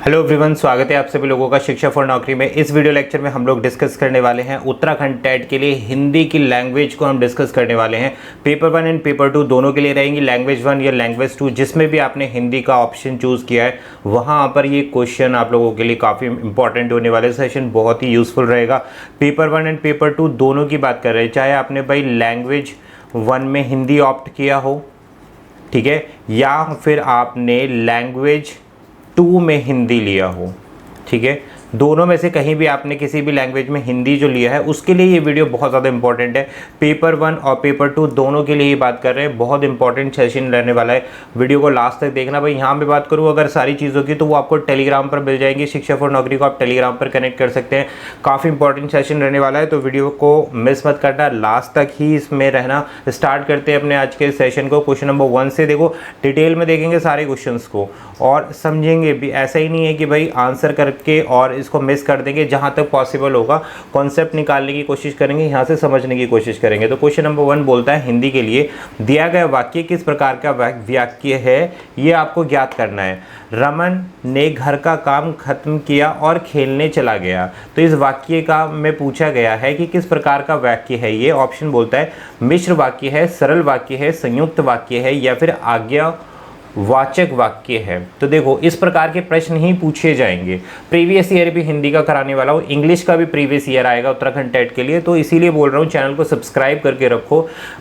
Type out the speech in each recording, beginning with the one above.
Hello everyone, स्वागत है आप सभी लोगों का शिक्षा फॉर नौकरी में। इस वीडियो लेक्चर में हम लोग डिस्कस करने वाले हैं उत्तराखंड टेट के लिए हिंदी की लैंग्वेज को हम डिस्कस करने वाले हैं। पेपर 1 एंड पेपर 2 दोनों के लिए रहेंगी लैंग्वेज 1 या लैंग्वेज 2, जिसमें भी आपने हिंदी का ऑप्शन चूज़ किया है वहाँ पर ये क्वेश्चन आप लोगों के लिए काफ़ी इंपॉर्टेंट होने वाले। सेशन बहुत ही यूजफुल रहेगा। पेपर 1 एंड पेपर 2 दोनों की बात कर रहे हैं, चाहे आपने भाई लैंग्वेज 1 में हिंदी ऑप्ट किया हो, ठीक है, या फिर आपने लैंग्वेज 2 में हिंदी लिया हो, ठीक है, दोनों में से कहीं भी आपने किसी भी लैंग्वेज में हिंदी जो लिया है उसके लिए ये वीडियो बहुत ज़्यादा इंपॉर्टेंट है। पेपर 1 और पेपर 2 दोनों के लिए ही बात कर रहे हैं, बहुत इंपॉर्टेंट सेशन रहने वाला है। वीडियो को लास्ट तक देखना। भाई यहाँ पे बात करूँ अगर सारी चीज़ों की तो वो आपको टेलीग्राम पर मिल जाएंगी। शिक्षा फॉर नौकरी को आप टेलीग्राम पर कनेक्ट कर सकते हैं। काफ़ी इंपॉर्टेंट सेशन रहने वाला है, तो वीडियो को मिस मत करना, लास्ट तक ही इसमें रहना। स्टार्ट करते हैं अपने आज के सेशन को क्वेश्चन नंबर 1 से। देखो डिटेल में देखेंगे सारे क्वेश्चन को और समझेंगे भी। ऐसा ही नहीं है कि भाई आंसर करके और इसको मिस कर देंगे। जहां तक पॉसिबल होगा कॉन्सेप्ट निकालने की कोशिश करेंगे, यहां से समझने की कोशिश करेंगे। तो क्वेश्चन नंबर 1 बोलता है हिंदी के लिए दिया गया वाक्य किस प्रकार का वाक्य है, ये आपको ज्ञात करना है। रमन ने घर का काम खत्म किया और खेलने चला गया। तो इस वाक्य का में पूछा गया है कि किस प्रकार का वाक्य है ये। ऑप्शन बोलता है मिश्र वाक्य है, सरल वाक्य है, संयुक्त वाक्य है या फिर आज्ञा वाचक वाक्य है। तो देखो इस प्रकार के प्रश्न ही पूछे जाएंगे। प्रीवियस ईयर भी हिंदी का कराने वाला हूँ, इंग्लिश का भी प्रीवियस ईयर आएगा उत्तराखंड टेट के लिए, तो इसीलिए बोल रहा हूँ चैनल को सब्सक्राइब करके रखो।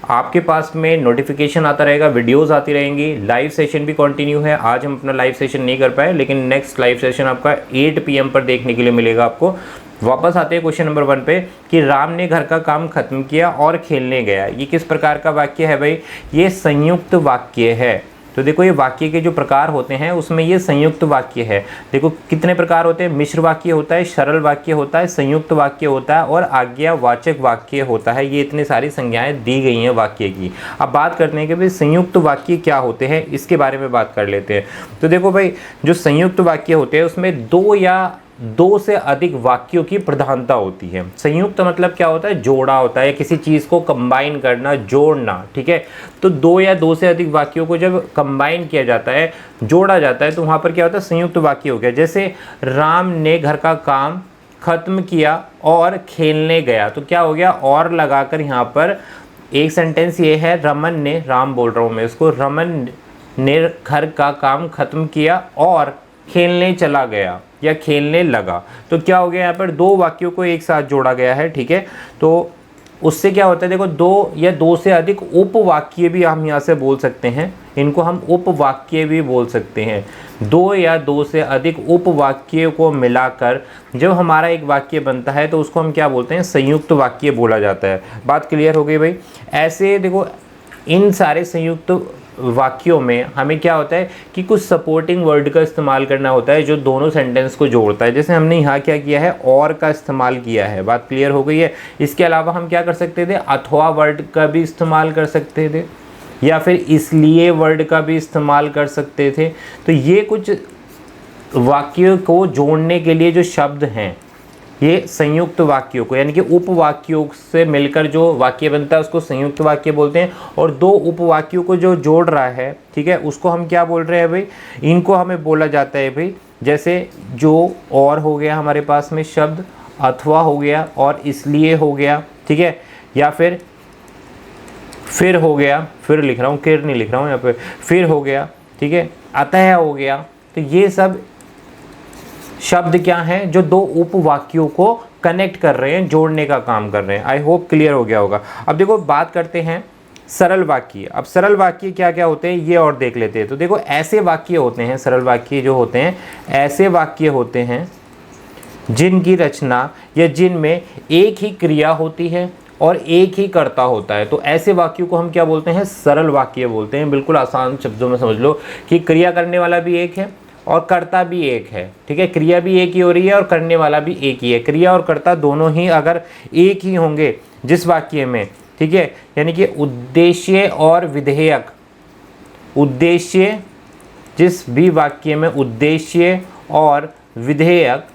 आपके पास में नोटिफिकेशन आता रहेगा, वीडियोस आती रहेंगी। लाइव सेशन भी कंटिन्यू है। आज हम अपना लाइव सेशन नहीं कर पाए, लेकिन नेक्स्ट लाइव सेशन आपका 8 PM पर देखने के लिए मिलेगा आपको। वापस आते हैं क्वेश्चन नंबर 1 पे कि राम ने घर का काम खत्म किया और खेलने गया। ये किस प्रकार का वाक्य है भाई? ये संयुक्त वाक्य है। तो देखो ये वाक्य के जो प्रकार होते हैं उसमें ये संयुक्त वाक्य है। देखो कितने प्रकार होते हैं, मिश्र वाक्य होता है, सरल वाक्य होता है, संयुक्त वाक्य होता है और आज्ञावाचक वाक्य होता है। ये इतनी सारी संज्ञाएं दी गई हैं वाक्य की। अब बात करते हैं कि भाई संयुक्त वाक्य क्या होते हैं, इसके बारे में बात कर लेते हैं। तो देखो भाई जो संयुक्त वाक्य होते हैं उसमें 2 से अधिक वाक्यों की प्रधानता होती है। संयुक्त मतलब क्या होता है? जोड़ा होता है, किसी चीज़ को कंबाइन करना, जोड़ना, ठीक है। तो 2 या 2 से अधिक वाक्यों को जब कंबाइन किया जाता है, जोड़ा जाता है, तो वहाँ पर क्या होता है? संयुक्त वाक्य हो गया। जैसे राम ने घर का काम खत्म किया और खेलने गया, तो क्या हो गया? और लगाकर यहाँ पर एक सेंटेंस ये है, रमन ने, राम बोल रहा हूँ मैं इसको, रमन ने घर का काम खत्म किया और खेलने चला गया या खेलने लगा। तो क्या हो गया? यहाँ पर 2 वाक्यों को एक साथ जोड़ा गया है, ठीक है। तो उससे क्या होता है? देखो 2 या 2 से अधिक उपवाक्य भी हम यहाँ से बोल सकते हैं, इनको हम उपवाक्य भी बोल सकते हैं। 2 या 2 से अधिक उपवाक्य को मिलाकर जब हमारा एक वाक्य बनता है तो उसको हम क्या बोलते हैं? संयुक्त वाक्य बोला जाता है। बात क्लियर हो गई भाई? ऐसे देखो इन सारे संयुक्त वाक्यों में हमें क्या होता है कि कुछ सपोर्टिंग वर्ड का इस्तेमाल करना होता है जो दोनों सेंटेंस को जोड़ता है। जैसे हमने यहाँ क्या किया है? और का इस्तेमाल किया है। बात क्लियर हो गई है? इसके अलावा हम क्या कर सकते थे? अथवा वर्ड का भी इस्तेमाल कर सकते थे या फिर इसलिए वर्ड का भी इस्तेमाल कर सकते थे। तो ये कुछ वाक्यों को जोड़ने के लिए जो शब्द हैं, ये संयुक्त वाक्यों को, यानी कि उपवाक्यों से मिलकर जो वाक्य बनता है उसको संयुक्त वाक्य बोलते हैं। और 2 उपवाक्यों को जो जोड़ रहा है, ठीक है, उसको हम क्या बोल रहे हैं भाई? इनको हमें बोला जाता है भाई, जैसे जो और हो गया हमारे पास में शब्द, अथवा हो गया और इसलिए हो गया, ठीक है, या फिर हो गया, फिर लिख रहा हूँ, किर नहीं लिख रहा हूँ यहाँ पे, फिर हो गया, ठीक है, अतः हो गया। तो ये सब शब्द क्या हैं? जो 2 उपवाक्यों को कनेक्ट कर रहे हैं, जोड़ने का काम कर रहे हैं। आई होप क्लियर हो गया होगा। अब देखो बात करते हैं सरल वाक्य। अब सरल वाक्य क्या क्या होते हैं ये और देख लेते हैं। तो देखो ऐसे वाक्य होते हैं, सरल वाक्य जो होते हैं, ऐसे वाक्य होते हैं जिनकी रचना या जिनमें एक ही क्रिया होती है और एक ही कर्ता होता है। तो ऐसे वाक्यों को हम क्या बोलते हैं? सरल वाक्य बोलते हैं। बिल्कुल आसान शब्दों में समझ लो कि क्रिया करने वाला भी एक है और कर्ता भी एक है, ठीक है। क्रिया भी एक ही हो रही है और करने वाला भी एक ही है। क्रिया और कर्ता दोनों ही अगर एक ही होंगे जिस वाक्य में, ठीक है, यानी कि उद्देश्य और विधेयक, उद्देश्य जिस भी वाक्य में उद्देश्य और विधेयक,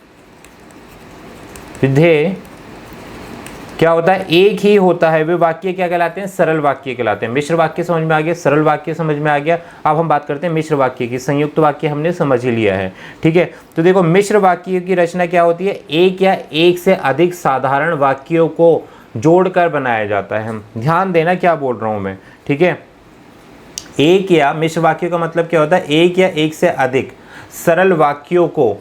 क्या होता है, एक ही होता है, वे वाक्य क्या कहलाते हैं, सरल वाक्य कहलाते हैं। मिश्र वाक्य समझ में आ गया, सरल वाक्य समझ में आ गया। अब हम बात करते हैं मिश्र वाक्य की। संयुक्त वाक्य हमने समझ ही लिया है, ठीक है। तो देखो मिश्र वाक्य की रचना क्या होती है, एक या एक से अधिक साधारण वाक्यों को जोड़कर बनाया जाता है। ध्यान देना क्या बोल रहा हूं मैं, ठीक है। एक या मिश्र वाक्य का मतलब क्या होता है, एक या एक से अधिक सरल वाक्यों को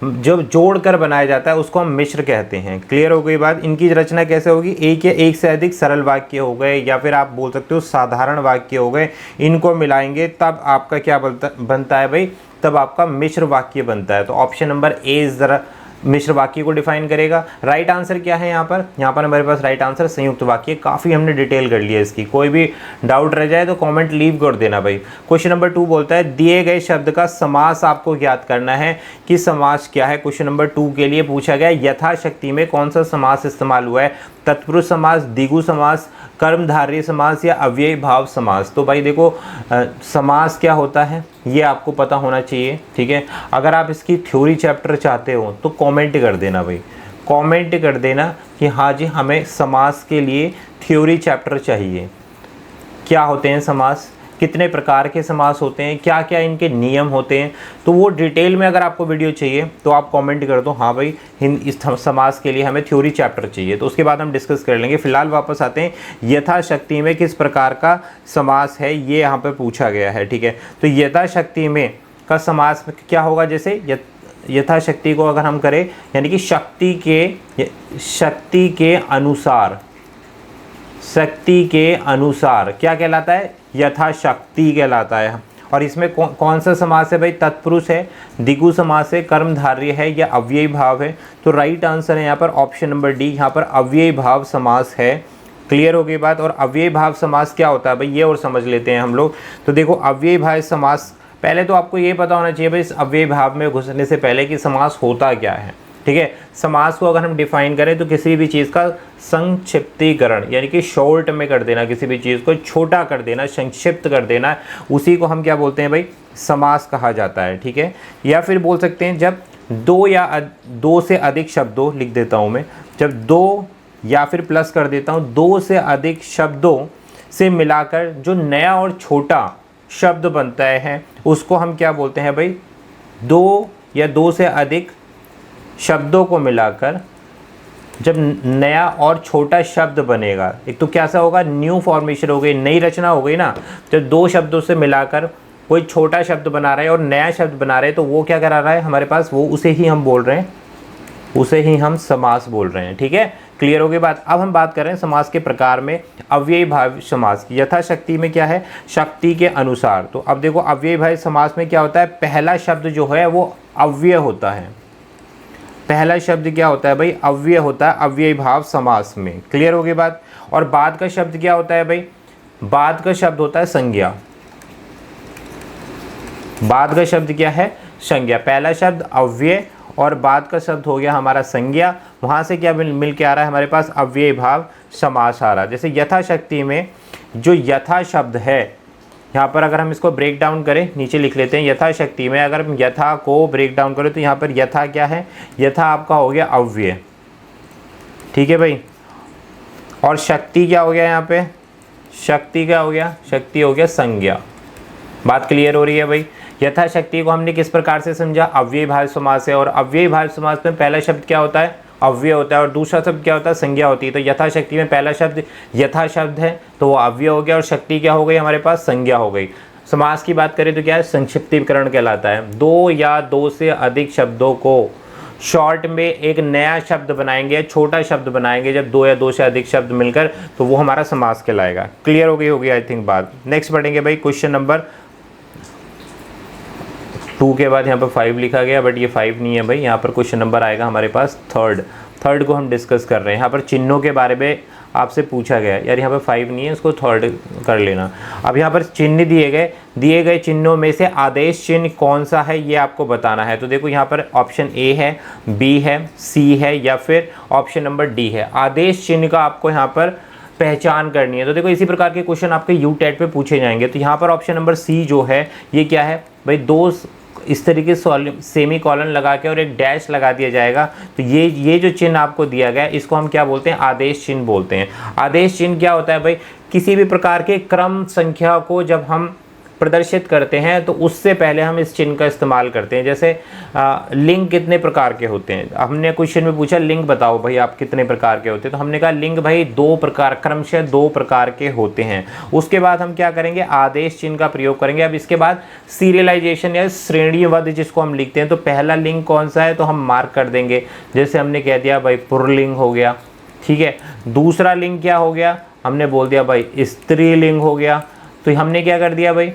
जब जोड़कर बनाया जाता है उसको हम मिश्र कहते हैं। क्लियर हो गई बात। इनकी रचना कैसे होगी, एक या एक से अधिक सरल वाक्य हो गए या फिर आप बोल सकते हो साधारण वाक्य हो गए, इनको मिलाएंगे तब आपका क्या बनता है भाई, तब आपका मिश्र वाक्य बनता है। तो ऑप्शन नंबर ए जरा मिश्र वाक्य को डिफाइन करेगा। राइट आंसर क्या है यहाँ पर हमारे पास राइट आंसर संयुक्त वाक्य। काफ़ी हमने डिटेल कर लिया इसकी, कोई भी डाउट रह जाए तो कमेंट लीव कर देना भाई। क्वेश्चन नंबर 2 बोलता है दिए गए शब्द का समास आपको ज्ञात करना है कि समास क्या है। क्वेश्चन नंबर 2 के लिए पूछा गया यथाशक्ति में कौन सा समास इस्तेमाल हुआ है, तत्पुरुष समास, द्विगु समास, कर्मधारय समास या अव्ययी भाव समास। तो भाई देखो समास क्या होता है ये आपको पता होना चाहिए, ठीक है। अगर आप इसकी थ्योरी चैप्टर चाहते हो तो कमेंट कर देना भाई, कमेंट कर देना कि हाँ जी हमें समास के लिए थ्योरी चैप्टर चाहिए। क्या होते हैं समास, कितने प्रकार के समास होते हैं, क्या क्या इनके नियम होते हैं, तो वो डिटेल में अगर आपको वीडियो चाहिए तो आप कमेंट कर दो हाँ भाई इस समास के लिए हमें थ्योरी चैप्टर चाहिए। तो उसके बाद हम डिस्कस कर लेंगे। फिलहाल वापस आते हैं, यथाशक्ति में किस प्रकार का समास है ये यहाँ पर पूछा गया है, ठीक है। तो यथाशक्ति में का समास क्या होगा, जैसे यथाशक्ति को अगर हम करें यानी कि शक्ति के अनुसार क्या कहलाता है, यथाशक्ति कहलाता है। और इसमें कौन सा समास है भाई, तत्पुरुष है, द्विगु समास है, कर्मधारय है या अव्ययी भाव है। तो राइट आंसर है यहाँ पर ऑप्शन नंबर डी, यहाँ पर अव्ययी भाव समास है। क्लियर हो गई बात। और अव्ययी भाव समास क्या होता है भाई ये और समझ लेते हैं हम लोग। तो देखो अव्ययी भाव समास, पहले तो आपको ये पता होना चाहिए भाई इस अव्ययी भाव में घुसने से पहले कि समास होता क्या है, ठीक है। समास को अगर हम डिफाइन करें तो किसी भी चीज़ का संक्षिप्तीकरण यानी कि शॉर्ट में कर देना, किसी भी चीज़ को छोटा कर देना, संक्षिप्त कर देना, उसी को हम क्या बोलते हैं भाई, समास कहा जाता है, ठीक है। या फिर बोल सकते हैं जब दो से अधिक शब्दों, लिख देता हूँ मैं, जब दो या फिर प्लस कर देता हूँ, दो से अधिक शब्दों से मिलाकर जो नया और छोटा शब्द बनता है उसको हम क्या बोलते हैं भाई, दो या दो से अधिक शब्दों को मिलाकर जब नया और छोटा शब्द बनेगा, एक तो कैसा होगा, न्यू फॉर्मेशन हो गई, नई रचना हो गई ना। जब दो शब्दों से मिलाकर कोई छोटा शब्द बना रहा है और नया शब्द बना रहे हैं तो वो क्या करा रहा है हमारे पास, वो उसे ही हम बोल रहे हैं, उसे ही हम समास बोल रहे हैं, ठीक है। क्लियर हो गई बात। अब हम बात कर रहे हैं समास के प्रकार में अव्ययी भाव समास की। यथाशक्ति में क्या है, शक्ति के अनुसार। तो अब देखो अव्ययी भाव समास में क्या होता है, पहला शब्द जो है वो अव्यय होता है। पहला शब्द क्या होता है भाई, अव्यय होता है अव्ययी भाव समास में। क्लियर हो गई बात। और बाद का शब्द क्या होता है भाई, बाद का शब्द होता है संज्ञा। बाद का शब्द क्या है, संज्ञा। पहला शब्द अव्यय और बाद का शब्द हो गया हमारा संज्ञा। वहाँ से क्या मिल के आ रहा है हमारे पास, अव्ययी भाव समास आ रहा है। जैसे यथाशक्ति में जो यथा शब्द है, यहाँ पर अगर हम इसको ब्रेक डाउन करें, नीचे लिख लेते हैं, यथाशक्ति में अगर हम यथा को ब्रेक डाउन करें तो यहाँ पर यथा क्या है, यथा आपका हो गया अव्यय, ठीक है भाई। और शक्ति क्या हो गया यहाँ पे, शक्ति क्या हो गया, शक्ति हो गया संज्ञा। बात क्लियर हो रही है भाई। यथाशक्ति को हमने किस प्रकार से समझा, अव्ययी भाव समास है। और अव्ययी भाव समास में पहला शब्द क्या होता है, अव्यय होता है, और दूसरा शब्द क्या होता है, संज्ञा होती है। तो यथाशक्ति में पहला शब्द यथा शब्द है तो वो अव्यय हो गया और शक्ति क्या हो गई हमारे पास, संज्ञा हो गई। समास की बात करें तो क्या है, संक्षिप्तीकरण कहलाता है। दो या दो से अधिक शब्दों को शॉर्ट में एक नया शब्द बनाएंगे, छोटा शब्द बनाएंगे, जब दो या दो से अधिक शब्द मिलकर, तो वो हमारा समास कहलाएगा। क्लियर हो गई होगी आई थिंक बात। नेक्स्ट पढ़ेंगे भाई क्वेश्चन नंबर 2 के बाद यहाँ पर 5 लिखा गया, बट ये 5 नहीं है भाई, यहाँ पर क्वेश्चन नंबर आएगा हमारे पास थर्ड को हम डिस्कस कर रहे हैं। यहाँ पर चिन्हों के बारे में आपसे पूछा गया, यार यहाँ पर 5 नहीं है, उसको थर्ड कर लेना। अब यहाँ पर चिन्ह दिए गए चिन्हों में से आदेश चिन्ह कौन सा है ये आपको बताना है। तो देखो यहाँ पर ऑप्शन ए है, बी है, सी है या फिर ऑप्शन नंबर डी है। आदेश चिन्ह का आपको यहाँ पर पहचान करनी है। तो देखो इसी प्रकार के क्वेश्चन आपके यूटेट पे पूछे जाएंगे। तो यहाँ पर ऑप्शन नंबर सी जो है ये क्या है भाई, दो इस तरीके से सेमी कॉलन लगा के और एक डैश लगा दिया जाएगा। तो ये जो चिन्ह आपको दिया गया इसको हम क्या बोलते हैं, आदेश चिन्ह बोलते हैं। आदेश चिन्ह क्या होता है भाई, किसी भी प्रकार के क्रम संख्या को जब हम प्रदर्शित करते हैं तो उससे पहले हम इस चिन्ह का इस्तेमाल करते हैं। जैसे लिंग कितने प्रकार के होते हैं, हमने क्वेश्चन में पूछा लिंग बताओ भाई आप कितने प्रकार के होते हैं, तो हमने कहा लिंग भाई 2 प्रकार, क्रमशः 2 प्रकार के होते हैं। उसके बाद हम क्या करेंगे, आदेश चिन्ह का प्रयोग करेंगे। अब इसके बाद सीरियलाइजेशन या श्रेणीबद्ध जिसको हम लिखते हैं, तो पहला लिंग कौन सा है तो हम मार्क कर देंगे। जैसे हमने कह दिया भाई पुल्लिंग हो गया, ठीक है। दूसरा लिंग क्या हो गया, हमने बोल दिया भाई स्त्रीलिंग हो गया। तो हमने क्या कर दिया भाई,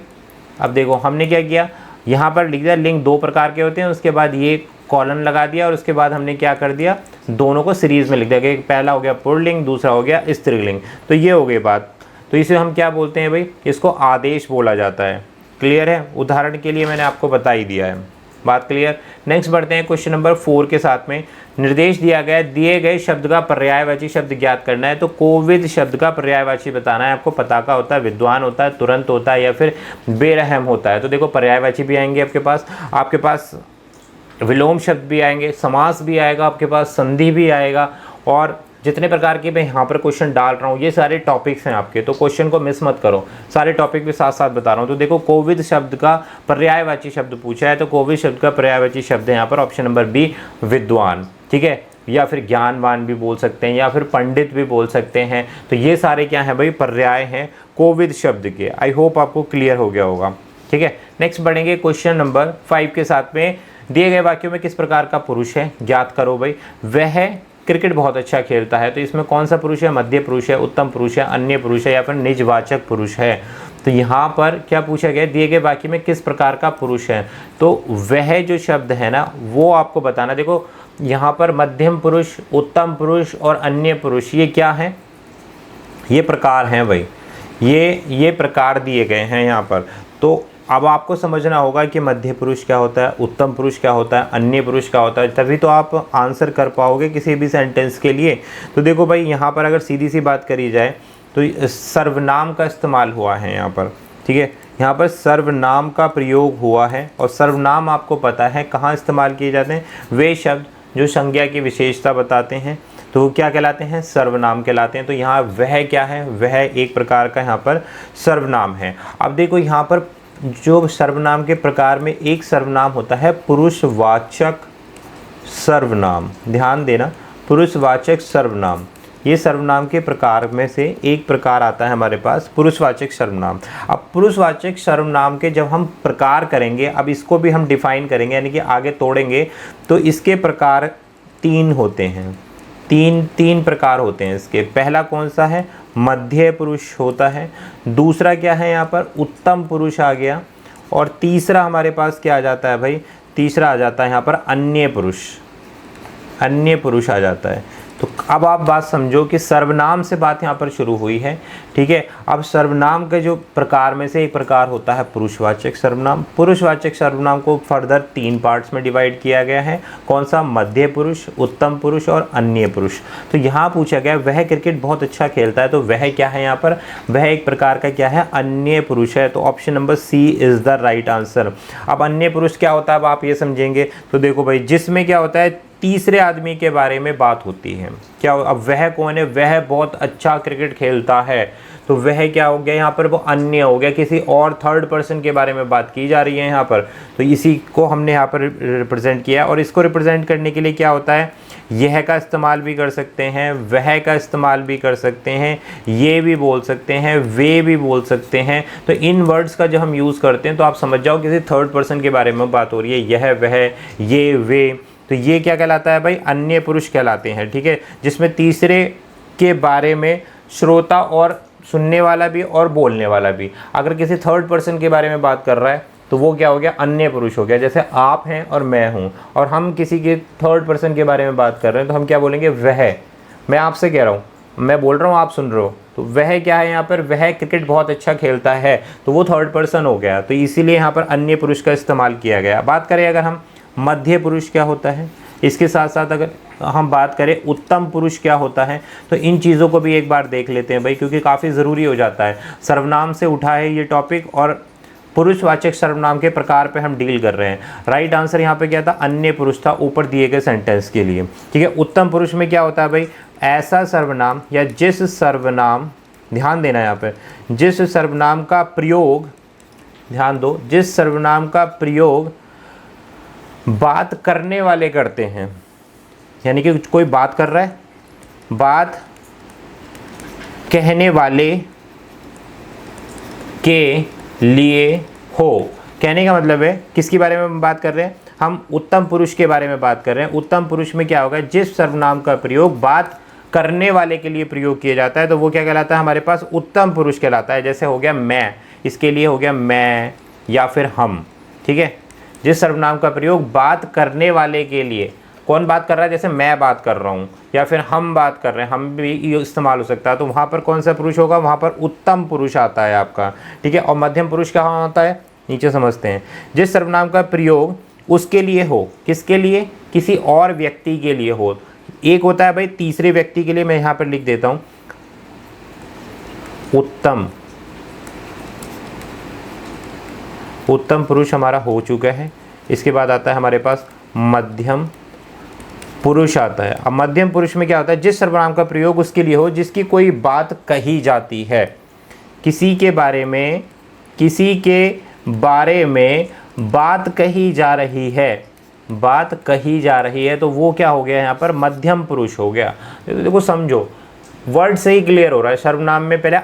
अब देखो हमने क्या किया, यहाँ पर लिख दिया लिंग 2 प्रकार के होते हैं, उसके बाद ये कॉलन लगा दिया और उसके बाद हमने क्या कर दिया, दोनों को सीरीज में लिख दिया कि पहला हो गया पुल्लिंग, दूसरा हो गया स्त्रीलिंग। तो ये हो गई बात। तो इसे हम क्या बोलते हैं भाई, इसको आदेश बोला जाता है। क्लियर है, उदाहरण के लिए मैंने आपको बता ही दिया है, बात क्लियर। नेक्स्ट बढ़ते हैं क्वेश्चन नंबर 4 के साथ में। निर्देश दिया गया दिए गए शब्द का पर्यायवाची शब्द ज्ञात करना है। तो कोविद शब्द का पर्यायवाची बताना है आपको। पताका होता है, विद्वान होता है, तुरंत होता है या फिर बेरहम होता है। तो देखो पर्यायवाची भी आएंगे आपके पास विलोम शब्द भी आएंगे, समास भी आएगा आपके पास, संधि भी आएगा, और जितने प्रकार के मैं यहाँ पर क्वेश्चन डाल रहा हूँ ये सारे टॉपिक्स हैं आपके, तो क्वेश्चन को मिस मत करो, सारे टॉपिक भी साथ साथ बता रहा हूँ। तो देखो कोविद शब्द का पर्यायवाची शब्द पूछा है, तो कोविद शब्द का पर्यायवाची शब्द है यहाँ पर ऑप्शन नंबर बी, विद्वान, ठीक है, या फिर ज्ञानवान भी बोल सकते हैं या फिर पंडित भी बोल सकते हैं। तो ये सारे क्या हैं भाई, पर्याय हैं कोविद शब्द के। आई होप आपको क्लियर हो गया होगा, ठीक है। नेक्स्ट बढ़ेंगे क्वेश्चन नंबर 5 के साथ में। दिए गए वाक्यों में किस प्रकार का पुरुष है, ज्ञात करो भाई। वह क्रिकेट बहुत अच्छा खेलता है, तो इसमें कौन सा पुरुष है, मध्य पुरुष है, उत्तम पुरुष है, अन्य पुरुष है या फिर निजवाचक पुरुष है। तो यहाँ पर क्या पूछा गया, दिए गए वाक्य में किस प्रकार का पुरुष है। तो वह जो शब्द है ना वो आपको बताना। देखो यहाँ पर मध्यम पुरुष, उत्तम पुरुष और अन्य पुरुष ये क्या है, ये प्रकार हैं भाई, ये प्रकार दिए गए हैं यहाँ पर। तो अब आपको समझना होगा कि मध्य पुरुष क्या होता है, उत्तम पुरुष क्या होता है, अन्य पुरुष क्या होता है, तभी तो आप आंसर कर पाओगे किसी भी सेंटेंस के लिए। तो देखो भाई यहाँ पर अगर सीधी सी बात करी जाए तो सर्वनाम का इस्तेमाल हुआ है यहाँ पर, ठीक है। यहाँ पर सर्वनाम का प्रयोग हुआ है, और सर्वनाम आपको पता है कहाँ इस्तेमाल किए जाते हैं, वे शब्द जो संज्ञा की विशेषता बताते हैं तो वो क्या कहलाते हैं, सर्वनाम कहलाते हैं। तो यहाँ वह क्या है, वह एक प्रकार का यहाँ पर सर्वनाम है। अब देखो यहाँ पर जो सर्वनाम के प्रकार में एक सर्वनाम होता है पुरुषवाचक सर्वनाम, ध्यान देना, पुरुषवाचक सर्वनाम, ये सर्वनाम के प्रकार में से एक प्रकार आता है हमारे पास पुरुषवाचक सर्वनाम। अब पुरुषवाचक सर्वनाम के जब हम प्रकार करेंगे, अब इसको भी हम डिफाइन करेंगे यानी कि आगे तोड़ेंगे, तो इसके प्रकार 3 होते हैं, तीन प्रकार होते हैं इसके। पहला कौन सा है, मध्य पुरुष होता है, दूसरा क्या है यहाँ पर उत्तम पुरुष आ गया, और तीसरा हमारे पास क्या आ जाता है भाई, तीसरा आ जाता है यहाँ पर अन्य पुरुष आ जाता है। तो अब आप बात समझो कि सर्वनाम से बात यहाँ पर शुरू हुई है, ठीक है। अब सर्वनाम के जो प्रकार में से एक प्रकार होता है पुरुषवाचक सर्वनाम। पुरुषवाचक सर्वनाम को फर्दर 3 पार्ट्स में डिवाइड किया गया है, कौन सा, मध्य पुरुष, उत्तम पुरुष और अन्य पुरुष। तो यहाँ पूछा गया वह क्रिकेट बहुत अच्छा खेलता है, तो वह क्या है यहाँ पर, वह एक प्रकार का क्या है, अन्य पुरुष है। तो option number C is the right answer. अब अन्य पुरुष क्या होता है, अब आप ये समझेंगे। तो देखो भाई जिसमें क्या होता है, तीसरे आदमी के बारे में बात होती है। क्या, अब वह कौन है, वह बहुत अच्छा क्रिकेट खेलता है, तो वह क्या हो गया यहाँ पर, वो अन्य हो गया, किसी और थर्ड पर्सन के बारे में बात की जा रही है यहाँ पर। तो इसी को हमने यहाँ पर रिप्रेजेंट किया, और इसको रिप्रेजेंट करने के लिए क्या होता है, यह का इस्तेमाल भी कर सकते हैं, वह का इस्तेमाल भी कर सकते हैं, ये भी बोल सकते हैं, वे भी बोल सकते हैं। तो इन वर्ड्स का जब हम यूज़ करते हैं तो आप समझ जाओ किसी थर्ड पर्सन के बारे में बात हो रही है, यह, वह, ये, वे। तो ये क्या कहलाता है भाई, अन्य पुरुष कहलाते हैं, ठीक है। जिसमें तीसरे के बारे में श्रोता और सुनने वाला भी और बोलने वाला भी, अगर किसी थर्ड पर्सन के बारे में बात कर रहा है तो वो क्या हो गया, अन्य पुरुष हो गया। जैसे आप हैं और मैं हूँ, और हम किसी के थर्ड पर्सन के बारे में बात कर रहे हैं तो हम क्या बोलेंगे, वह। मैं आपसे कह रहा हूँ, मैं बोल रहा हूँ, आप सुन रहे हो, तो वह क्या है यहाँ पर, वह क्रिकेट बहुत अच्छा खेलता है, तो वो थर्ड पर्सन हो गया। तो इसीलिए यहाँ पर अन्य पुरुष का इस्तेमाल किया गया। बात करें अगर हम मध्य पुरुष क्या होता है, इसके साथ साथ अगर हम बात करें उत्तम पुरुष क्या होता है, तो इन चीज़ों को भी एक बार देख लेते हैं भाई, क्योंकि काफ़ी ज़रूरी हो जाता है। सर्वनाम से उठा है ये टॉपिक, और पुरुषवाचक सर्वनाम के प्रकार पे हम डील कर रहे हैं। राइट आंसर यहाँ पे क्या था, अन्य पुरुष था ऊपर दिए गए सेंटेंस के लिए। ठीक है, उत्तम पुरुष में क्या होता है भाई, ऐसा सर्वनाम या जिस सर्वनाम, ध्यान देना यहाँ पे, जिस सर्वनाम का प्रयोग, ध्यान दो, जिस सर्वनाम का प्रयोग बात करने वाले करते हैं, यानी कि कोई बात कर रहा है, बात कहने वाले के लिए हो। कहने का मतलब है किसके बारे में हम बात कर रहे हैं, हम उत्तम पुरुष के बारे में बात कर रहे हैं। उत्तम पुरुष में क्या होगा, जिस सर्वनाम का प्रयोग बात करने वाले के लिए प्रयोग किया जाता है तो वो क्या कहलाता है, हमारे पास उत्तम पुरुष कहलाता है। जैसे हो गया मैं, इसके लिए हो गया मैं या फिर हम। ठीक है, जिस सर्वनाम का प्रयोग बात करने वाले के लिए, कौन बात कर रहा है, जैसे मैं बात कर रहा हूँ या फिर हम बात कर रहे हैं, हम भी इस्तेमाल हो सकता है, तो वहाँ पर कौन सा पुरुष होगा, वहाँ पर उत्तम पुरुष आता है आपका। ठीक है, और मध्यम पुरुष कहाँ होता है, नीचे समझते हैं। जिस सर्वनाम का प्रयोग उसके लिए हो, किसके लिए, किसी और व्यक्ति के लिए हो। एक होता है भाई तीसरे व्यक्ति के लिए, मैं यहाँ पर लिख देता हूँ उत्तम, उत्तम पुरुष हमारा हो चुका है। इसके बाद आता है हमारे पास मध्यम पुरुष आता है। अब मध्यम पुरुष में क्या होता है, जिस सर्वनाम का प्रयोग उसके लिए हो जिसकी कोई बात कही जाती है, किसी के बारे में, किसी के बारे में बात कही जा रही है, बात कही जा रही है, तो वो क्या हो गया यहाँ पर, मध्यम पुरुष हो गया। देखो समझो, वर्ड से ही क्लियर हो रहा है। सर्वनाम में पहले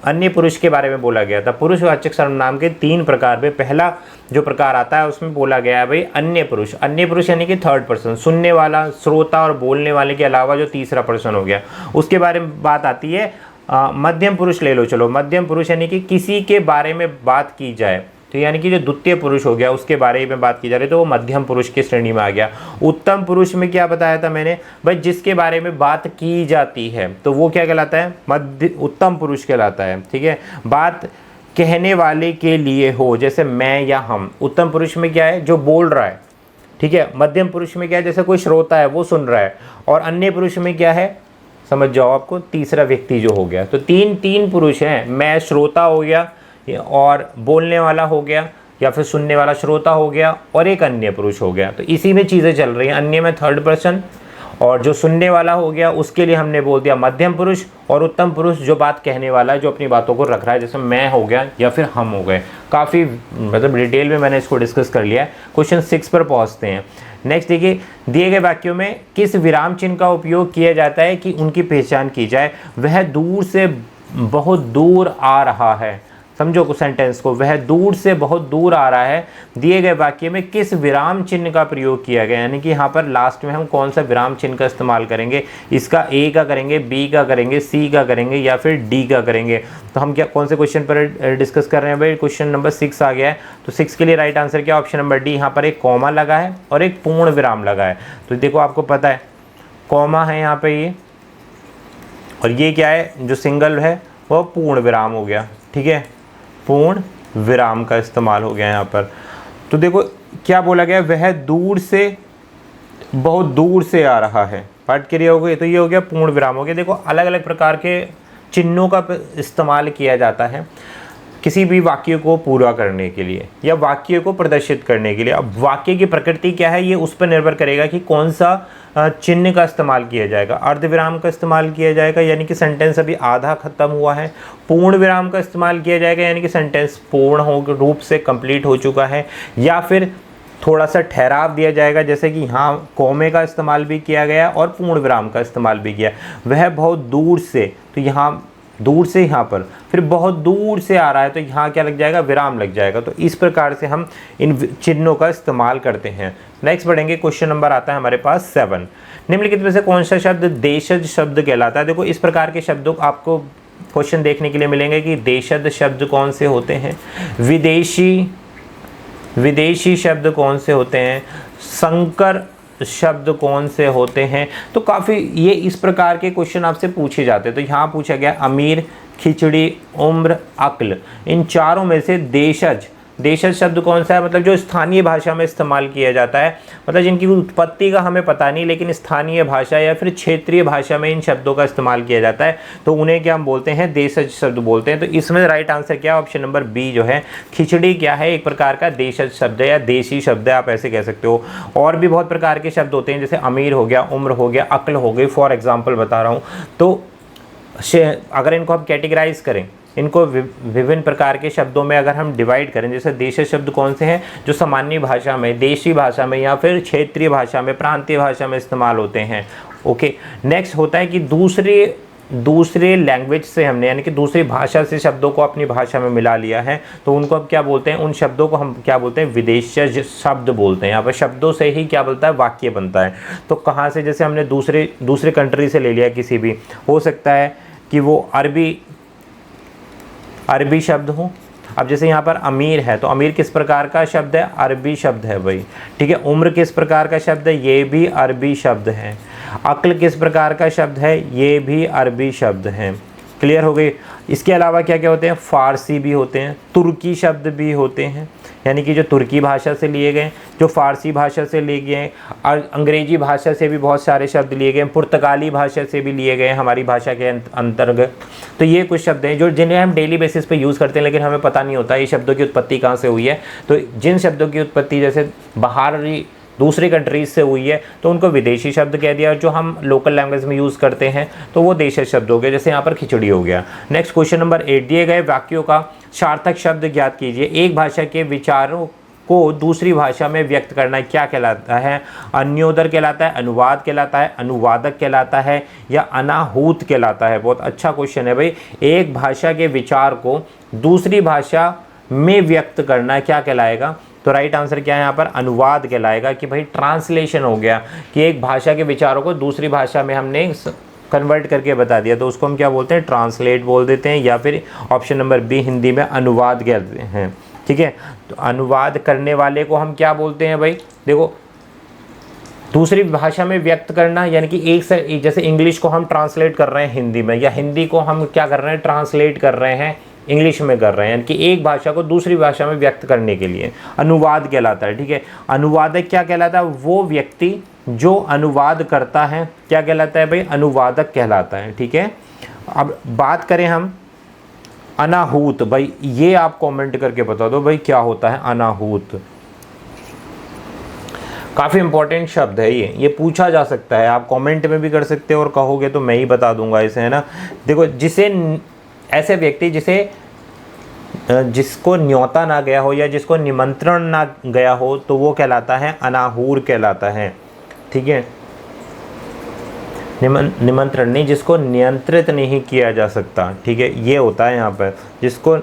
अन्य पुरुष के बारे में बोला गया था। पुरुषवाचक सर्वनाम के 3 प्रकार में पहला जो प्रकार आता है उसमें बोला गया है भाई अन्य पुरुष। अन्य पुरुष यानी कि थर्ड पर्सन, सुनने वाला, श्रोता और बोलने वाले के अलावा जो तीसरा पर्सन हो गया, उसके बारे में बात आती है। मध्यम पुरुष ले लो, चलो मध्यम पुरुष यानी कि किसी के बारे में बात की जाए, तो यानी कि जो द्वितीय पुरुष हो गया उसके बारे में बात की जा रही है, तो वो मध्यम पुरुष की श्रेणी में आ गया। उत्तम पुरुष में क्या बताया था मैंने भाई, जिसके बारे में बात की जाती है तो वो क्या कहलाता है, उत्तम पुरुष कहलाता है। ठीक है, बात कहने वाले के लिए हो, जैसे मैं या हम। उत्तम पुरुष में क्या है, जो बोल रहा है। ठीक है, मध्यम पुरुष में क्या है, जैसे कोई श्रोता है वो सुन रहा है। और अन्य पुरुष में क्या है, समझ जाओ आपको, तीसरा व्यक्ति जो हो गया। तो तीन पुरुष हैं, मैं श्रोता हो गया और बोलने वाला हो गया या फिर सुनने वाला श्रोता हो गया और एक अन्य पुरुष हो गया। तो इसी में चीज़ें चल रही हैं। अन्य में थर्ड पर्सन और जो सुनने वाला हो गया उसके लिए हमने बोल दिया मध्यम पुरुष, और उत्तम पुरुष जो बात कहने वाला है, जो अपनी बातों को रख रहा है, जैसे मैं हो गया या फिर हम हो गए। काफ़ी मतलब डिटेल में मैंने इसको डिस्कस कर लिया है। क्वेश्चन 6 पर पहुँचते हैं। नेक्स्ट देखिए, दिए गए वाक्यों में किस विराम चिन्ह का उपयोग किया जाता है कि उनकी पहचान की जाए। वह दूर से बहुत दूर आ रहा है। समझो को सेंटेंस को, वह दूर से बहुत दूर आ रहा है। दिए गए वाक्य में किस विराम चिन्ह का प्रयोग किया गया, यानी कि यहाँ पर लास्ट में हम कौन सा विराम चिन्ह का इस्तेमाल करेंगे। इसका ए का करेंगे, बी का करेंगे, सी का करेंगे या फिर डी का करेंगे। तो हम क्या कौन से क्वेश्चन पर डिस्कस कर रहे हैं भाई, क्वेश्चन नंबर 6 आ गया है। तो 6 के लिए राइट आंसर क्या, ऑप्शन नंबर डी। यहाँ पर एक कॉमा लगा है और एक पूर्ण विराम लगा है। तो देखो आपको पता है कॉमा है यहाँ पे ये, और ये क्या है, जो सिंगल है वो पूर्ण विराम हो गया। ठीक है, पूर्ण विराम का इस्तेमाल हो गया यहाँ पर। तो देखो क्या बोला गया, वह दूर से, बहुत दूर से आ रहा है, पार्ट क्रिया हो गई, तो ये हो गया पूर्ण विराम हो गया। देखो अलग अलग प्रकार के चिन्हों का इस्तेमाल किया जाता है किसी भी वाक्य को पूरा करने के लिए या वाक्य को प्रदर्शित करने के लिए। अब वाक्य की प्रकृति क्या है, ये उस पर निर्भर करेगा कि कौन सा चिन्ह का इस्तेमाल किया जाएगा। अर्धविराम का इस्तेमाल किया जाएगा, यानी कि सेंटेंस अभी आधा खत्म हुआ है। पूर्ण विराम का इस्तेमाल किया जाएगा, यानी कि सेंटेंस पूर्ण रूप से कंप्लीट हो चुका है। या फिर थोड़ा सा ठहराव दिया जाएगा, जैसे कि यहाँ कॉमे का इस्तेमाल भी किया गया और पूर्ण विराम का इस्तेमाल भी किया। वह बहुत दूर से, तो यहाँ दूर से, यहाँ पर फिर बहुत दूर से आ रहा है, तो यहाँ क्या लग जाएगा, विराम लग जाएगा। तो इस प्रकार से हम इन चिन्हों का इस्तेमाल करते हैं। नेक्स्ट बढ़ेंगे, क्वेश्चन नंबर आता है हमारे पास 7। निम्नलिखित में से कौन सा शब्द देशज शब्द कहलाता है। देखो इस प्रकार के शब्दों आपको क्वेश्चन देखने के लिए मिलेंगे कि देशज शब्द कौन से होते हैं, विदेशी शब्द कौन से होते हैं, संकर शब्द कौन से होते हैं। तो काफ़ी ये इस प्रकार के क्वेश्चन आपसे पूछे जाते हैं। तो यहाँ पूछा गया अमीर, खिचड़ी, उम्र, अक्ल, इन चारों में से देशज देशज शब्द कौन सा है, मतलब जो स्थानीय भाषा में इस्तेमाल किया जाता है, मतलब जिनकी उत्पत्ति का हमें पता नहीं लेकिन स्थानीय भाषा या फिर क्षेत्रीय भाषा में इन शब्दों का इस्तेमाल किया जाता है, तो उन्हें क्या हम बोलते हैं, देशज शब्द बोलते हैं। तो इसमें राइट आंसर क्या है, ऑप्शन नंबर बी जो है खिचड़ी क्या है, एक प्रकार का देशज शब्द है या देशी शब्द है, आप ऐसे कह सकते हो। और भी बहुत प्रकार के शब्द होते हैं, जैसे अमीर हो गया, उम्र हो गया, अक्ल हो गई, फॉर एग्जाम्पल बता रहा हूँ। तो अगर इनको हम कैटेगराइज करें, इनको विभिन्न प्रकार के शब्दों में अगर हम डिवाइड करें, जैसे देशज शब्द कौन से हैं, जो सामान्य भाषा में, देशी भाषा में या फिर क्षेत्रीय भाषा में, प्रांतीय भाषा में इस्तेमाल होते हैं। ओके, नेक्स्ट होता है कि दूसरे लैंग्वेज से हमने, यानी कि दूसरी भाषा से शब्दों को अपनी भाषा में मिला लिया है, तो उनको अब क्या बोलते हैं, उन शब्दों को हम क्या बोलते हैं, विदेशज शब्द बोलते हैं। यहाँ पर शब्दों से ही क्या बनता है, वाक्य बनता है। तो कहाँ से, जैसे हमने दूसरे कंट्री से ले लिया, किसी भी हो सकता है कि वो अरबी शब्द हो। अब जैसे यहाँ पर अमीर है, तो अमीर किस प्रकार का शब्द है, अरबी शब्द है भाई, ठीक है। उम्र किस प्रकार का शब्द है, ये भी अरबी शब्द है। अक्ल किस प्रकार का शब्द है, ये भी अरबी शब्द है। क्लियर हो गई। इसके अलावा क्या क्या होते हैं, फारसी भी होते हैं, तुर्की शब्द भी होते हैं, यानी कि जो तुर्की भाषा से लिए गए, जो फारसी भाषा से लिए गए, और अंग्रेजी भाषा से भी बहुत सारे शब्द लिए गए, पुर्तगाली भाषा से भी लिए गए हमारी भाषा के अंतर्गत। तो ये कुछ शब्द हैं जो जिन्हें हम डेली बेसिस पे यूज़ करते हैं, लेकिन हमें पता नहीं होता ये शब्दों की उत्पत्ति कहाँ से हुई है। तो जिन शब्दों की उत्पत्ति जैसे बाहरी दूसरी कंट्रीज से हुई है, तो उनको विदेशी शब्द कह दिया, और जो हम लोकल लैंग्वेज में यूज़ करते हैं तो वो देशज शब्द हो गए, जैसे यहाँ पर खिचड़ी हो गया। नेक्स्ट क्वेश्चन नंबर 8, दिए गए वाक्यों का सार्थक शब्द ज्ञात कीजिए। एक भाषा के विचारों को दूसरी भाषा में व्यक्त करना क्या कहलाता है, अन्योदर कहलाता है, अनुवाद कहलाता है, अनुवादक कहलाता है, या अनाहूत कहलाता है। बहुत अच्छा क्वेश्चन है भाई। एक भाषा के विचार को दूसरी भाषा में व्यक्त करना क्या कहलाएगा, तो राइट आंसर क्या है यहाँ पर, अनुवाद कहलाएगा। कि भाई ट्रांसलेशन हो गया, कि एक भाषा के विचारों को दूसरी भाषा में हमने कन्वर्ट करके बता दिया, तो उसको हम क्या बोलते हैं, ट्रांसलेट बोल देते हैं, या फिर ऑप्शन नंबर बी हिंदी में अनुवाद कहते हैं। ठीक है, तो अनुवाद करने वाले को हम क्या बोलते हैं भाई, देखो दूसरी भाषा में व्यक्त करना, यानी कि एक जैसे इंग्लिश को हम ट्रांसलेट कर रहे हैं हिंदी में, या हिंदी को हम क्या कर रहे हैं, ट्रांसलेट कर रहे हैं इंग्लिश में कर रहे हैं, यानी कि एक भाषा को दूसरी भाषा में व्यक्त करने के लिए अनुवाद कहलाता है। ठीक है, अनुवादक क्या कहलाता है, वो व्यक्ति जो अनुवाद करता है क्या कहलाता है भाई, अनुवादक कहलाता है। ठीक है, अब बात करें हम अनाहूत, भाई ये आप कमेंट करके बता दो भाई क्या होता है अनाहूत। काफ़ी इंपॉर्टेंट शब्द है ये पूछा जा सकता है, आप कमेंट में भी कर सकते हो और कहोगे तो मैं ही बता दूंगा इसे, है ना। देखो, ऐसे व्यक्ति जिसको न्योता ना गया हो या जिसको निमंत्रण ना गया हो, तो वो कहलाता है अनाहूर कहलाता है। ठीक है, निमंत्रण नहीं, जिसको नियंत्रित नहीं किया जा सकता। ठीक है, ये होता है यहाँ पर जिसको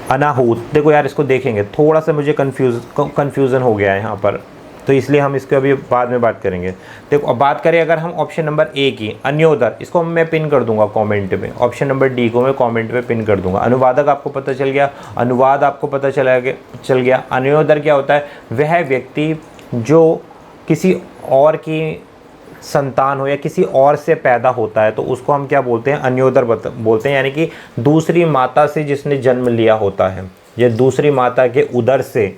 अनाहूत। देखो यार, इसको देखेंगे, थोड़ा सा मुझे कन्फ्यूज़न हो गया है यहाँ पर, तो इसलिए हम इसको अभी बाद में बात करेंगे। देखो, अब बात करें अगर हम ऑप्शन नंबर ए की, अन्योदर, इसको मैं पिन कर दूंगा कमेंट में, ऑप्शन नंबर डी को मैं कमेंट में पिन कर दूंगा। अनुवादक आपको पता चल गया, अनुवाद आपको पता चल गया। अन्योदर क्या होता है, वह व्यक्ति जो किसी और की संतान हो या किसी और से पैदा होता है, तो उसको हम क्या बोलते हैं, अन्योदर बोलते हैं, यानी कि दूसरी माता से जिसने जन्म लिया होता है, या दूसरी माता के उदर से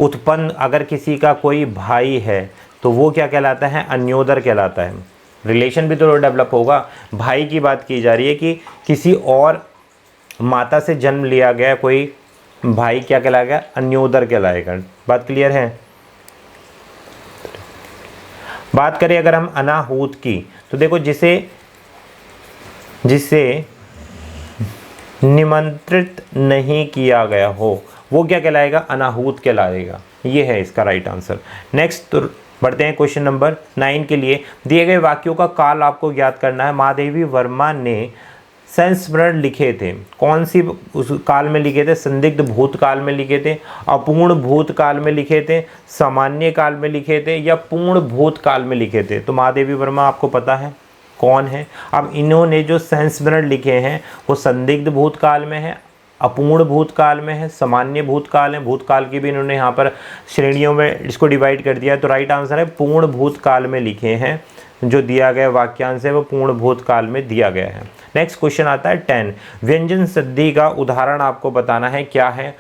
उत्पन्न अगर किसी का कोई भाई है, तो वो क्या कहलाता है, अन्योदर कहलाता है। रिलेशन भी तो डेवलप होगा, भाई की बात की जा रही है कि किसी और माता से जन्म लिया गया कोई भाई क्या कहलाएगा, अन्योदर कहलाएगा। बात क्लियर है। बात करें अगर हम अनाहूत की, तो देखो जिसे निमंत्रित नहीं किया गया हो, वो क्या कहलाएगा, अनाहूत कहलाएगा। ये है इसका राइट आंसर। नेक्स्ट तो बढ़ते हैं क्वेश्चन नंबर 9 के लिए। दिए गए वाक्यों का काल आपको ज्ञात करना है। महादेवी वर्मा ने संस्मरण लिखे थे, कौन सी उस काल में लिखे थे, संदिग्ध भूतकाल में लिखे थे, अपूर्ण भूतकाल में लिखे थे, सामान्य काल में लिखे थे, या पूर्ण भूतकाल में लिखे थे। तो महादेवी वर्मा आपको पता है कौन है। अब इन्होंने जो संस्मरण लिखे हैं वो संदिग्ध भूतकाल में है, अपूर्ण भूतकाल में है, सामान्य भूतकाल है। भूतकाल की भी इन्होंने यहाँ पर श्रेणियों में इसको डिवाइड कर दिया है, तो राइट आंसर है पूर्ण भूतकाल में लिखे हैं जो दिया गया वाक्यांश है वो पूर्ण भूतकाल में दिया गया है। नेक्स्ट क्वेश्चन आता है 10, व्यंजन संधि का उदाहरण आपको बताना है। क्या है?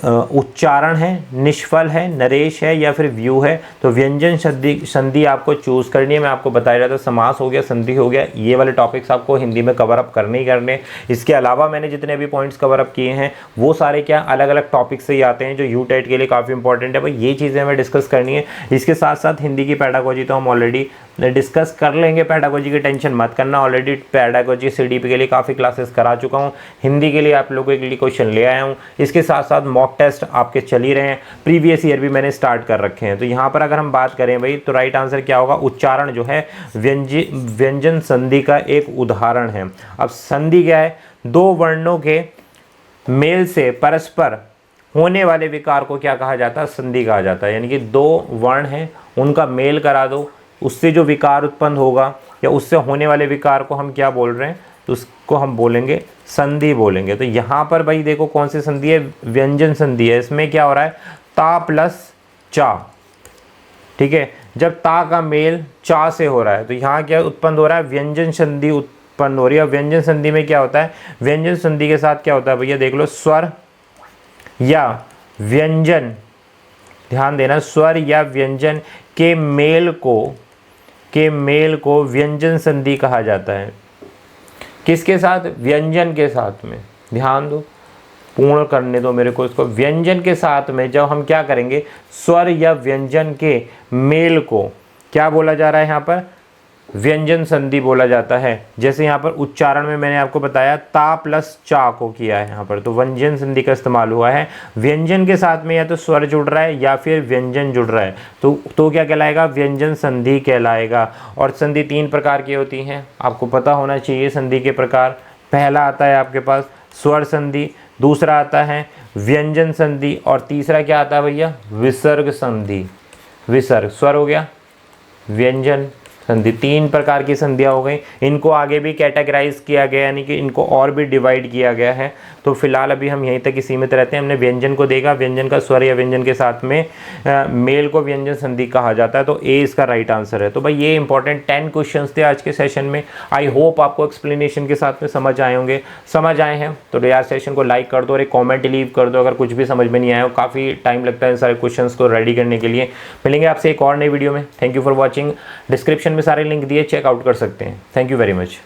उच्चारण है, निष्फल है, नरेश है या फिर व्यू है। तो व्यंजन संधि आपको चूज करनी है। मैं आपको बताया रहा था समास हो गया, संधि हो गया, ये वाले टॉपिक्स आपको हिंदी में कवर अप करने ही करने। इसके अलावा मैंने जितने भी पॉइंट्स कवर अप किए हैं वो सारे क्या अलग अलग टॉपिक से ही आते हैं जो यूटेट के लिए काफ़ी इंपॉर्टेंट है। भाई ये चीज़ें हमें डिस्कस करनी है। इसके साथ साथ हिंदी की पैडागोजी तो हम ऑलरेडी डिस्कस कर लेंगे, पैडागोजी की टेंशन मत करना। ऑलरेडी पैडागोजी CDP के लिए काफ़ी क्लासेस करा चुका हूँ, हिंदी के लिए आप लोगों के लिए क्वेश्चन ले आया हूँ। इसके साथ साथ मॉक टेस्ट आपके चल ही रहे हैं, प्रीवियस ईयर भी मैंने स्टार्ट कर रखे हैं। तो यहाँ पर अगर हम बात करें भाई तो राइट आंसर क्या होगा? उच्चारण जो है व्यंजन संधि का एक उदाहरण है। अब संधि क्या है? दो वर्णों के मेल से परस्पर होने वाले विकार को क्या कहा जाता है? संधि कहा जाता है। यानी कि दो वर्ण हैं, उनका मेल करा दो, उससे जो विकार उत्पन्न होगा या उससे होने वाले विकार को हम क्या बोल रहे हैं? तो उसको हम बोलेंगे संधि बोलेंगे। तो यहाँ पर भाई देखो कौन सी संधि है? व्यंजन संधि है। इसमें क्या हो रहा है? ता प्लस चा, ठीक है। जब ता का मेल चा से हो रहा है तो यहाँ क्या उत्पन्न हो रहा है? व्यंजन संधि उत्पन्न हो रही है। व्यंजन संधि में क्या होता है? व्यंजन संधि के साथ क्या होता है भैया? देख लो, स्वर या व्यंजन, ध्यान देना, स्वर या व्यंजन के मेल को व्यंजन संधि कहा जाता है। किसके साथ? व्यंजन के साथ में। ध्यान दो, पूर्ण करने दो मेरे को इसको। व्यंजन के साथ में जब हम क्या करेंगे? स्वर या व्यंजन के मेल को क्या बोला जा रहा है यहाँ पर? व्यंजन संधि बोला जाता है। जैसे यहाँ पर उच्चारण में मैंने आपको बताया ता प्लस चा को किया है यहाँ पर, तो व्यंजन संधि का इस्तेमाल हुआ है। व्यंजन के साथ में या तो स्वर जुड़ रहा है या फिर व्यंजन जुड़ रहा है तो क्या कहलाएगा? व्यंजन संधि कहलाएगा। और संधि 3 प्रकार की होती हैं, आपको पता होना चाहिए संधि के प्रकार। पहला आता है आपके पास स्वर संधि, दूसरा आता है व्यंजन संधि और तीसरा क्या आता है भैया? विसर्ग संधि। विसर्ग, स्वर हो गया, व्यंजन संधि, 3 प्रकार की संधियाँ हो गई। इनको आगे भी कैटेगराइज किया गया, यानी कि इनको और भी डिवाइड किया गया है। तो फिलहाल अभी हम यहीं तक ही सीमित रहते हैं। हमने व्यंजन को देखा, व्यंजन का स्वर या व्यंजन के साथ में मेल को व्यंजन संधि कहा जाता है। तो ए इसका राइट आंसर है। तो भाई ये इंपॉर्टेंट 10 क्वेश्चंस थे आज के सेशन में। आई होप आपको एक्सप्लेनेशन के साथ में समझ आए होंगे। समझ आए हैं तो यार सेशन को लाइक कर दो और एक कॉमेंट लीव कर दो अगर कुछ भी समझ में नहीं आया हो। काफ़ी टाइम लगता है सारे क्वेश्चन को रेडी करने के लिए। मिलेंगे आपसे एक और नई वीडियो में। Thank you for watching. Description में सारे लिंक दिए, चेकआउट कर सकते हैं। Thank you very much.